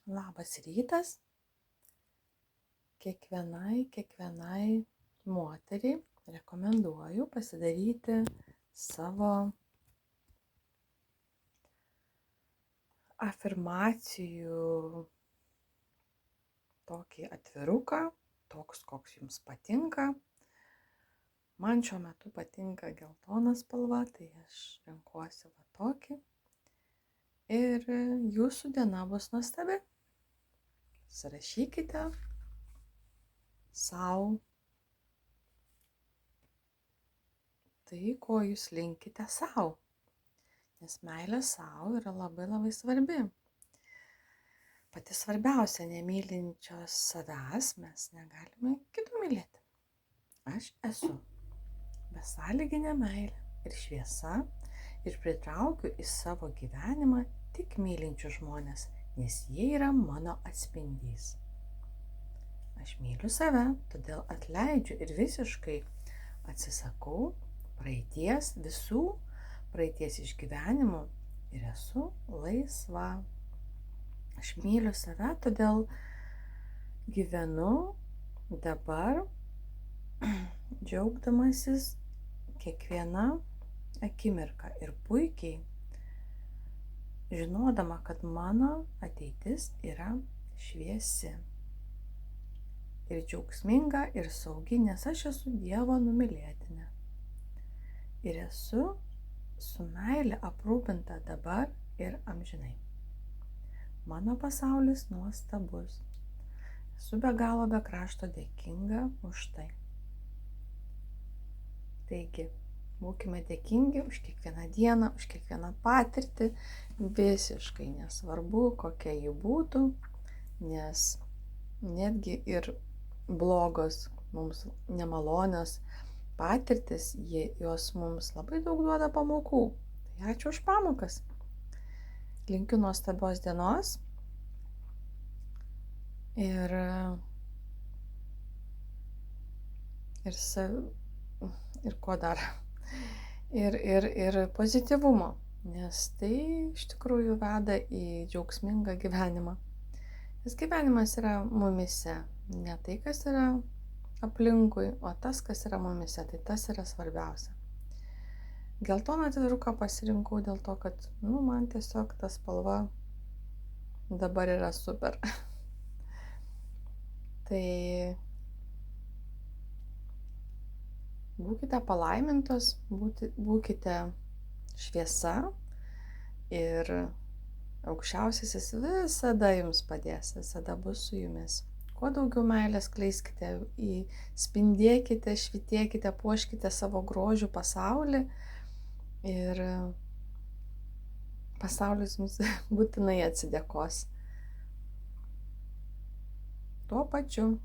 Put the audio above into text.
Labas rytas. Kiekvienai moteriai rekomenduoju pasidaryti savo afirmacijų tokį atviruką, toks, koks jums patinka. Man šiuo metu patinka geltona spalva, tai aš renkuosi va tokį. Ir jūsų diena bus nuostabi. Surašykite sau tai, ko jūs linkite sau. Nes meilė sau yra labai svarbi. Pati svarbiausia, nemylinčios savęs mes negalime kitų mylėti. Aš esu besąlyginė meilė ir šviesa ir pritraukiu į savo gyvenimą tik mylinčius žmones, nes jie yra mano atspindys. Aš myliu save, todėl atleidžiu ir visiškai atsisakau visų praeities išgyvenimų ir esu laisva. Aš myliu save, todėl gyvenu dabar džiaugdamasis kiekviena akimirka ir puikiai žinodama, kad mano ateitis yra šviesi ir džiaugsminga ir saugi, nes aš esu Dievo numylėtinė. Ir esu su meile aprūpinta dabar ir amžinai. Mano pasaulis nuostabus. Esu be galo be krašto dėkinga už tai. Taigi, būkime dėkingi už kiekvieną dieną, už kiekvieną patirtį, visiškai nesvarbu, kokia ji būtų, nes netgi ir blogos, mums nemalonios patirtis, jos mums labai daug duoda pamokų. Tai ačiū už pamokas. Linkiu nuostabios dienos ir ko dar? Ir pozityvumo, nes tai iš tikrųjų veda į džiaugsmingą gyvenimą. Nes gyvenimas yra mumise, ne tai, kas yra aplinkui, o tas, kas yra mumise, tai tas yra svarbiausia. Geltoną atviruką pasirinkau dėl to, kad man tiesiog ta spalva dabar yra super. Tai būkite palaimintos, būkite šviesa ir aukščiausiasis visada jums padės, visada bus su jumis. Kuo daugiau meilės skleiskite, spindėkite, švitėkite, puoškite savo grožių pasaulį ir pasaulis jums būtinai atsidėkos. Tuo pačiu.